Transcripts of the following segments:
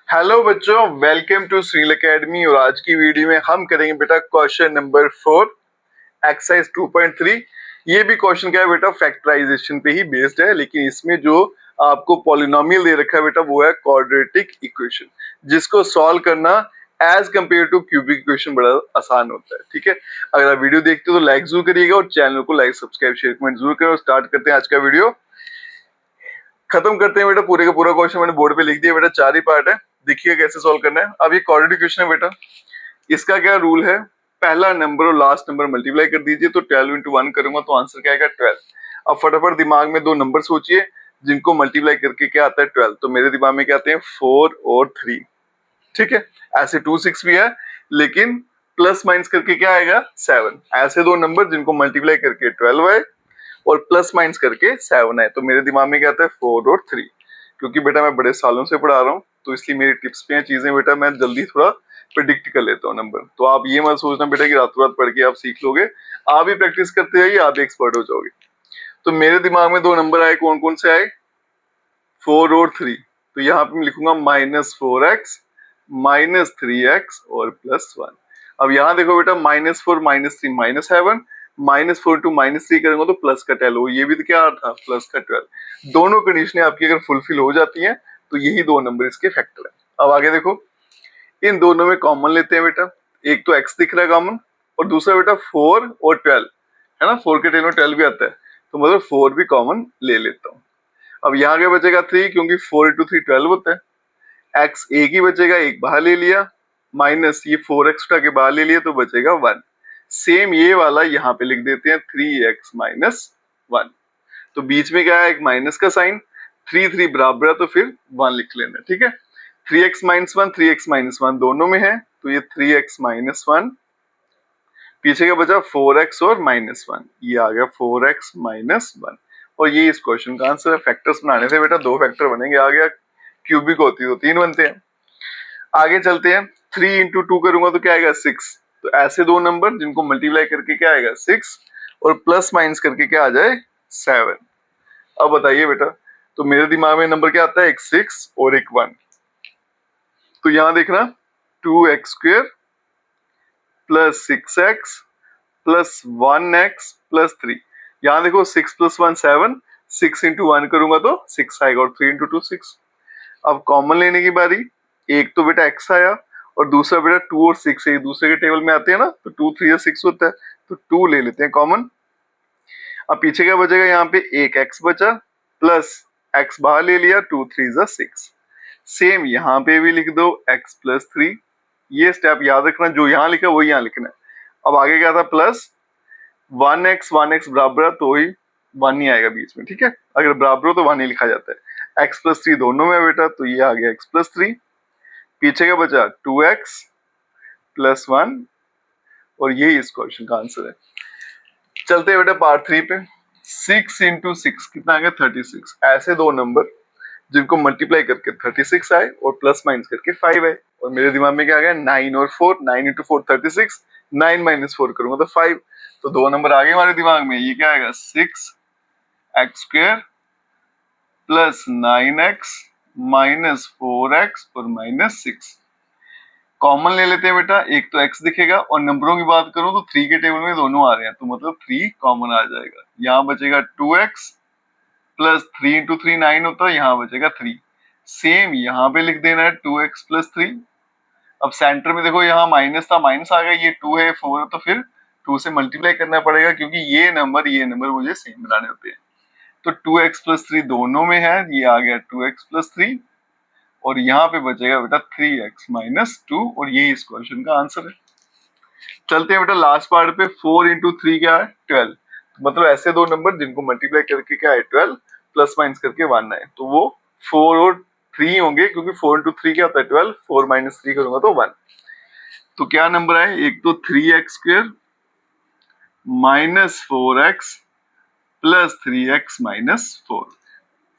Hello बच्चों, welcome to Srila academy. और आज की वीडियो में हम करेंगे बेटा क्वेश्चन नंबर 4 एक्सरसाइज 2.3। ये भी क्वेश्चन क्या है बेटा, फैक्टराइजेशन पे ही बेस्ड है, लेकिन इसमें जो आपको पॉलिनोमियल दे रखा है बेटा वो है क्वाड्रेटिक इक्वेशन, जिसको सॉल्व करना as compare to cubic equation बड़ा आसान होता है। ठीक है, अगर आप वीडियो देखते हो तो लाइक जरूर करिएगा और चैनल को लाइक सब्सक्राइब शेयर कमेंट जरूर करें। और स्टार्ट करते हैं आज का वीडियो। खत्म करते हैं बेटा पूरे का पूरा क्वेश्चन मैंने बोर्ड पे लिख दिया बेटा, 4 ही पार्ट है, देखिए कैसे सॉल्व करना है। अब ये क्वाड्रेटिक इक्वेशन है बेटा, इसका क्या रूल है, पहला नंबर और लास्ट नंबर मल्टीप्लाई कर दीजिए, तो 12 इंटू 1 करूंगा तो आंसर क्या आएगा 12। अब फटाफट दिमाग में दो नंबर सोचिए जिनको मल्टीप्लाई करके क्या आता है 12, तो मेरे दिमाग में क्या आते हैं 4 और 3। ठीक है, ऐसे 2 6 भी है, लेकिन प्लस माइनस करके क्या आएगा 7। ऐसे दो नंबर जिनको मल्टीप्लाई करके 12 है और प्लस माइनस करके 7 है, तो मेरे दिमाग में क्या आता है 4 और 3। क्योंकि बेटा मैं बड़े सालों से पढ़ा रहा हूँ तो इसलिए मेरी टिप्स पे हैं चीजें बेटा, मैं जल्दी थोड़ा प्रिडिक्ट कर लेता हूँ नंबर। तो आप ये मत सोचना बेटा कि रातों रात पढ़ के आप सीख लोगे, आप भी प्रैक्टिस करते जाइए, आप भी एक्सपर्ट हो जाओगे। तो मेरे दिमाग में दो नंबर आए, कौन कौन से आए, 4 और 3। तो यहाँ पे मैं लिखूंगा -4x -3x और +1। अब यहाँ देखो बेटा -4 -3 -7, -4 टू -3 करेंगे तो प्लस का 12, ये भी तो क्या था प्लस का 12। दोनों कंडीशनें आपकी अगर फुलफिल हो जाती हैं तो यही दो नंबर इसके फैक्टर है। अब आगे देखो, इन दोनों में कॉमन लेते हैं बेटा, एक तो x दिख रहा है कॉमन और दूसरा बेटा 4 और 12 है ना, 4 के टेल में 12 भी आता है, तो मतलब 4 भी कॉमन ले लेता हूँ। अब यहाँ क्या बचेगा 3, क्योंकि 4 इंटू 3 12 होता है। एक्स एक ही बचेगा, एक बाहर ले लिया, माइनस ये 4x उठा के बाहर ले लिया तो बचेगा 1। सेम ये वाला यहाँ पे लिख देते हैं 3x माइनस 1। तो बीच में क्या है, एक माइनस का साइन, 3 3 बराबर है तो फिर 1 लिख लेना। ठीक है, 3x माइनस 1 3x माइनस 1 दोनों में है, तो ये 3x माइनस 1, पीछे क्या बचा 4x और -1, ये आ गया 4x माइनस 1। और ये इस क्वेश्चन का आंसर है। फैक्टर्स बनाने से बेटा दो फैक्टर बनेंगे, आ गया क्यूबिक होती तो 3 बनते हैं। आगे चलते हैं, 3 इंटू 2 करूंगा तो क्या आएगा 6। तो ऐसे दो नंबर जिनको मल्टीप्लाई करके क्या आएगा 6 और प्लस माइनस करके क्या आ जाए 7। अब बताइए बेटा, तो मेरे दिमाग में नंबर क्या आता है, एक 6 और एक 1। तो यहां देखना 2x² plus 6x plus 1x plus 3। यहाँ देखो 6 + 1 7, 6 इंटू 1 करूंगा तो 6 आएगा और 3 इंटू 2 6। अब कॉमन लेने की बारी, एक तो बेटा x आया और दूसरा बेटा 2 और 6 एक दूसरे के टेबल में आते हैं ना, तो 2 3 या 6 होता है, तो 2 ले लेते हैं कॉमन। अब पीछे क्या बचेगा, यहाँ पे एक x बचा प्लस x बाहर ले लिया, 2 3 जा 6। सेम यहाँ पे भी लिख दो x प्लस 3। ये स्टेप याद रखना, जो यहाँ लिखा वही यहाँ लिखना है। अब आगे क्या था प्लस 1x बराबर है तो ही 1 ही आएगा बीच में। ठीक है, अगर बराबर हो तो 1 ही लिखा जाता है। x प्लस 3 दोनों में बेटा, तो ये आ गया x प्लस 3। पीछे क्या बचा 2x प्लस 1, और यही इस क्वेश्चन का आंसर है। चलते हैं बेटा पार्ट 3 पे। 6 इंटू 6 कितना आ गया 36। ऐसे दो नंबर जिनको मल्टीप्लाई करके 36 आए और प्लस माइनस करके 5 आए। और मेरे दिमाग में क्या आ गया 9 और 4, 9 इंटू 4 36, 9 माइनस 4 करूंगा तो 5। तो दो नंबर आ गए हमारे दिमाग में, ये क्या आएगा 6x² plus 9x minus 4x और माइनस 6। कॉमन ले लेते हैं बेटा, एक तो x दिखेगा और नंबरों की बात करूं तो 3 के टेबल में दोनों आ रहे हैं, तो मतलब 3 कॉमन आ जाएगा। यहाँ बचेगा 2x प्लस 3 इंटू 3 9 होता है, यहाँ बचेगा 3। सेम यहाँ पे लिख देना है 2x प्लस 3। अब सेंटर में देखो यहाँ माइनस था, माइनस आ गया, ये 2 है 4 है, तो फिर 2 से मल्टीप्लाई करना पड़ेगा, क्योंकि ये नंबर मुझे सेम बनाने होते हैं। तो 2x प्लस 3 दोनों में है, ये आ गया 2x प्लस 3 और यहाँ पे बचेगा बेटा 3x माइनस 2, और ये इस क्वेश्चन का आंसर है। चलते हैं बेटा लास्ट पार्ट पे। 4 इंटू 3 क्या है 12। तो मतलब ऐसे दो नंबर जिनको मल्टीप्लाई करके क्या है 12 प्लस माइनस करके 1 आए, तो वो 4 और 3 होंगे, क्योंकि 4 इंटू 3 क्या होता है 12, 4 माइनस 3 करूंगा तो 1। तो क्या नंबर आए, एक तो 3x² minus 4x plus 3x minus 4।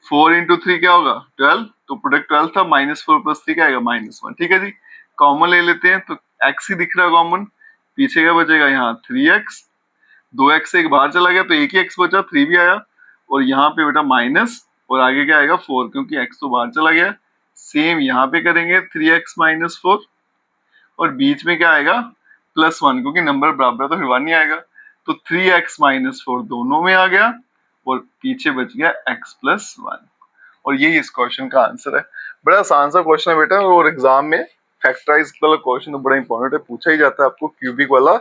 4 into 3 क्या होगा 12, तो प्रोडक्ट 12 था, -4 प्लस 3 क्या आएगा -1। ठीक है जी, कॉमन ले लेते हैं, तो x ही दिख रहा है कॉमन, पीछे क्या बचेगा यहाँ 3x, 2x से एक बाहर चला गया तो एक ही x बचा, 3 भी आया, और यहाँ पे बेटा माइनस, और आगे क्या आएगा 4, क्योंकि x तो बाहर चला गया। सेम यहाँ पे करेंगे 3x-4 और बीच में क्या आएगा +1, क्योंकि नंबर बराबर है तो फिर 1 ही आएगा। तो 3x-4 दोनों में आ गया और पीछे बच गया x+1 और यही इस क्वेश्चन का आंसर है। बड़ा आसान सा क्वेश्चन है बेटा और एग्जाम में फैक्टराइज वाला क्वेश्चन तो बड़ा इंपॉर्टेंट है, पूछा ही जाता है आपको। क्यूबिक वाला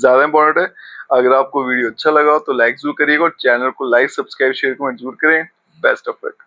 ज्यादा इंपॉर्टेंट है। अगर आपको वीडियो अच्छा लगा हो तो लाइक जरूर करिएगा और चैनल को लाइक सब्सक्राइब शेयर कमेंट जरूर करें। Best of luck.